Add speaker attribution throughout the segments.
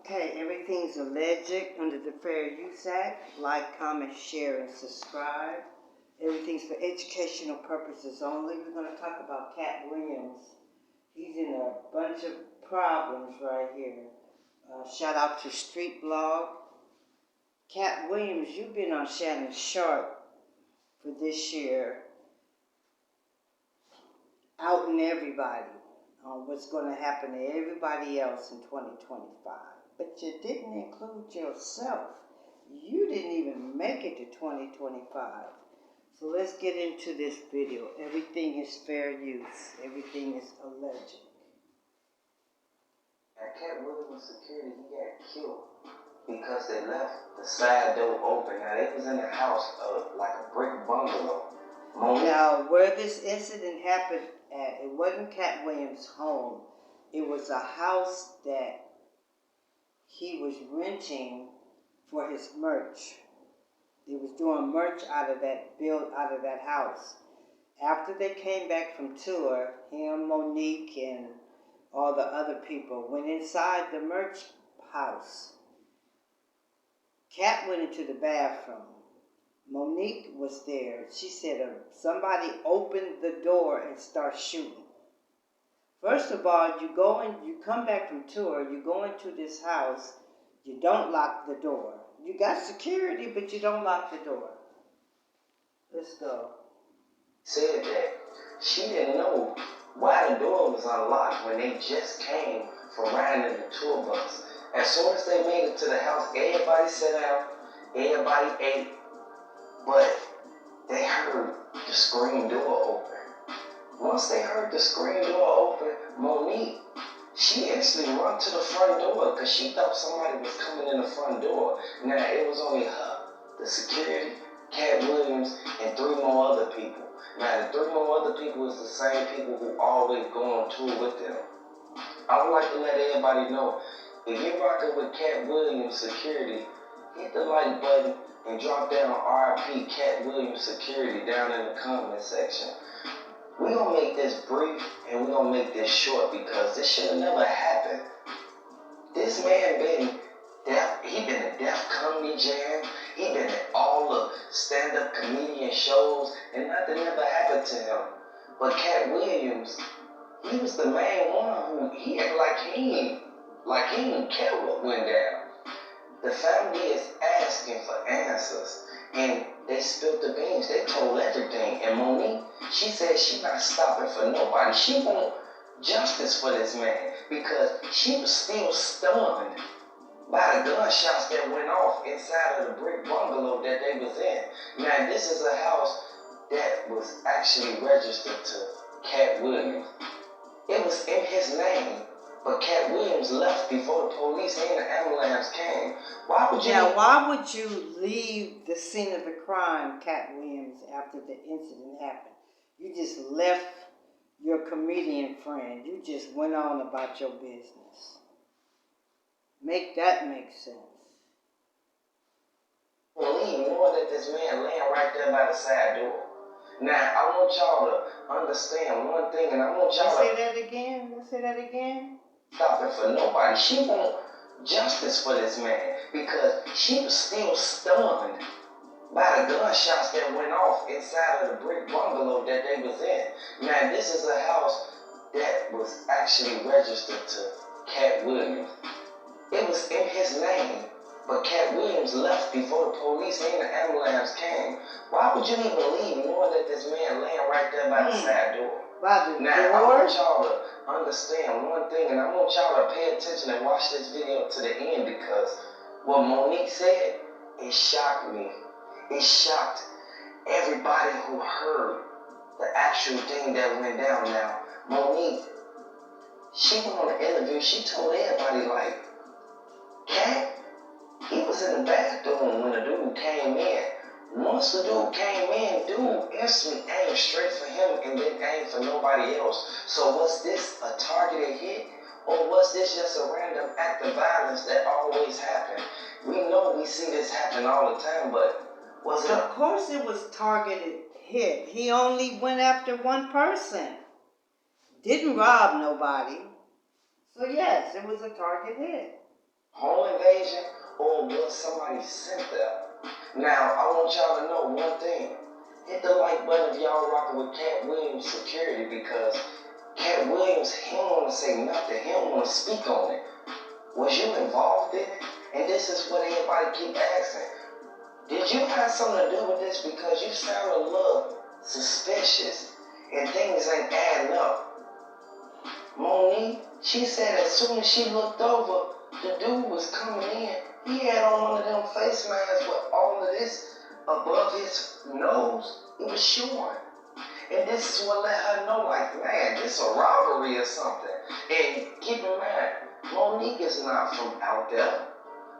Speaker 1: Okay, everything's alleged under the Fair Use Act. Like, comment, share, and subscribe. Everything's for educational purposes only. We're going to talk about Katt Williams. He's in a bunch of problems right here. Shout out to Street Blog. Katt Williams, you've been on Shannon Sharpe for this year, outing everybody on what's going to happen to everybody else in 2025. But you didn't include yourself. You didn't even make it to 2025. So let's get into this video. Everything is fair use. Everything is alleged.
Speaker 2: At Katt Williams Security, he got killed because they left the side door open. Now, they was in a house like a brick bungalow.
Speaker 1: Now, where this incident happened at, it wasn't Katt Williams' home. It was a house that he was renting for his merch. He was doing merch out of that house. After they came back from tour, him, Monique, and all the other people went inside the merch house. Katt went into the bathroom. Monique was there. She said somebody opened the door and started shooting. First of all, you come back from tour, you go into this house, you don't lock the door. You got security, but you don't lock the door. Let's go.
Speaker 2: Said that she didn't know why the door was unlocked when they just came from riding in the tour bus. As soon as they made it to the house, everybody sat down, everybody ate, but they heard the screen door open. Once they heard the screen door open, Monique, she actually ran to the front door because she thought somebody was coming in the front door. Now, it was only her, the security, Katt Williams, and 3 more other people. Now, the 3 more other people is the same people who always go on tour with them. I would like to let everybody know, if you're rocking with Katt Williams Security, hit the like button and drop down RIP Katt Williams Security down in the comment section. We're going to make this brief and we're going to make this short because this should have never happened. This man been deaf. He been at Def Comedy Jam. He been at all the stand-up comedian shows and nothing ever happened to him. But Katt Williams, he was the main one who he acted like he didn't care what went down. The family is asking for answers, and they spilled the beans. They told everything. And Monique, she said she not stopping for nobody. She want justice for this man because she was still stunned by the gunshots that went off inside of the brick bungalow that they was in. Now, this is a house that was actually registered to Katt Williams. It was in his name. But Katt Williams left before the police and the ambulance came. Why would you
Speaker 1: leave the scene of the crime, Katt Williams, after the incident happened? You just left your comedian friend. You just went on about your business. Make that make sense.
Speaker 2: Leave knowing that this man laying right there by the side door. Now, I want y'all to understand one thing, and I want y'all to...
Speaker 1: Let's say that again.
Speaker 2: Stopping for nobody. She want justice for this man because she was still stunned by the gunshots that went off inside of the brick bungalow that they was in. Now, this is a house that was actually registered to Katt Williams. It was in his name, but Katt Williams left before the police and the ambulance came. Why would you even leave knowing that this man laying right there by the side door?
Speaker 1: By the
Speaker 2: now,
Speaker 1: door?
Speaker 2: I want y'all to understand one thing, and I want y'all to pay attention and watch this video to the end because what Monique said, it shocked me. It shocked everybody who heard the actual thing that went down. Now, Monique, she went on an interview. She told everybody, like, Katt, he was in the bathroom when the dude came in. Once the dude came in, dude instantly aimed straight for him and didn't aim for nobody else. So was this a targeted hit? Or was this just a random act of violence that always happened? We know we see this happen all the time, but was it...
Speaker 1: Of course it was targeted hit. He only went after one person. Didn't rob nobody. So yes, it was a target hit.
Speaker 2: home invasion or was somebody sent there? Now, I want y'all to know one thing. Hit the like button if y'all rocking with Cat Williams Security, because Cat Williams, he don't want to say nothing. He don't want to speak on it. Was you involved in it? And this is what everybody keep asking. Did you have something to do with this? Because you sound a little suspicious and things ain't adding up. Monique, she said as soon as she looked over, the dude was coming in. He had on one of them face masks with all of this above his nose. It was showing. And this is what let her know, like, man, this a robbery or something. And keep in mind, Monique is not from out there.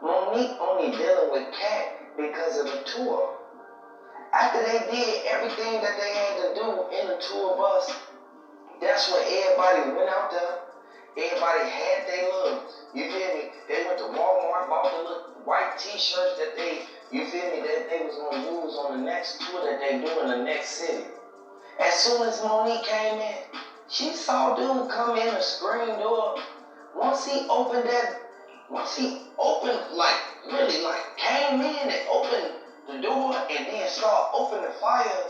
Speaker 2: Monique only dealing with Cat because of the tour. After they did everything that they had to do in the tour bus, that's when everybody went out there. Everybody had their little, you feel me? They went to Walmart, bought the little white t-shirts that they, you feel me, that they was going to use on the next tour that they do in the next city. As soon as Monique came in, she saw dude come in the screen door. Once he opened, like, really, like, came in and opened the door and then started opening the fire,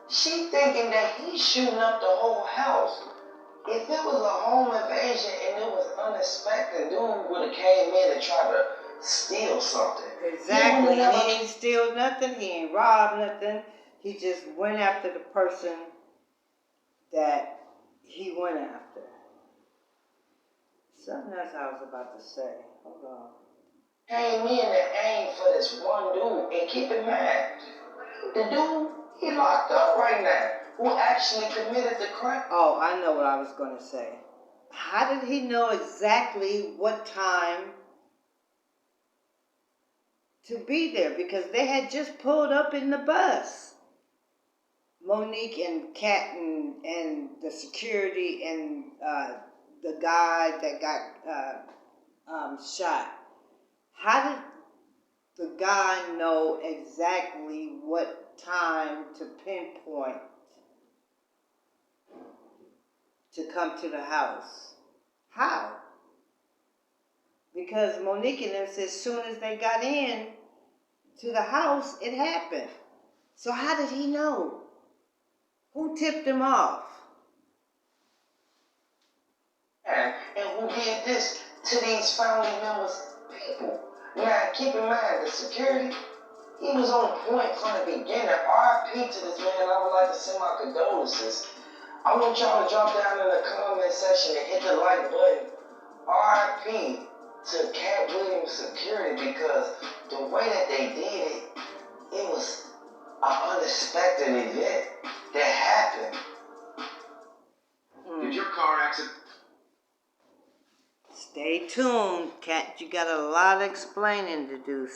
Speaker 2: she thinking that he's shooting up the whole house. If it was a home invasion and it was unexpected, dude would have came in and tried to steal something.
Speaker 1: Exactly. He ain't steal nothing. He ain't robbed nothing. He just went after the person that he went after. Something else I was about to say. Hold on.
Speaker 2: Came in and aimed for this one dude. And keep in mind, the dude, he locked up right now, who actually committed the crime.
Speaker 1: Oh, I know what I was going to say. How did he know exactly what time to be there? Because they had just pulled up in the bus. Monique and Kat and the security and the guy that got shot. How did the guy know exactly what time to pinpoint to come to the house? How? Because Monique and them said as soon as they got in to the house, it happened. So how did he know? Who tipped him off?
Speaker 2: And who did this to these family members, people? Now, keep in mind, the security, he was on point from the beginning. R.I.P. to this man. I would like to send my condolences. I want y'all to drop down in the comment section and hit the like button. R.I.P. to Cat Williams Security, because the way that they did it, it was an unexpected event that happened.
Speaker 3: Did your car accident?
Speaker 1: Stay tuned, Cat. You got a lot of explaining to do,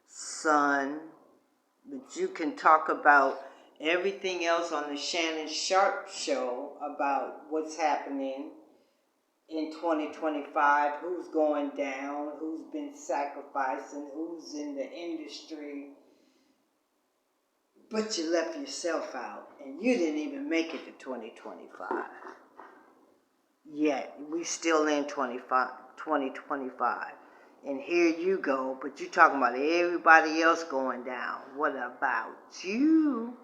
Speaker 1: son. But you can talk about everything else on the Shannon Sharpe show about what's happening in 2025, who's going down, who's been sacrificing, who's in the industry. But you left yourself out, and you didn't even make it to 2025. Yet, we still in 2025. And here you go, but you talking about everybody else going down. What about you?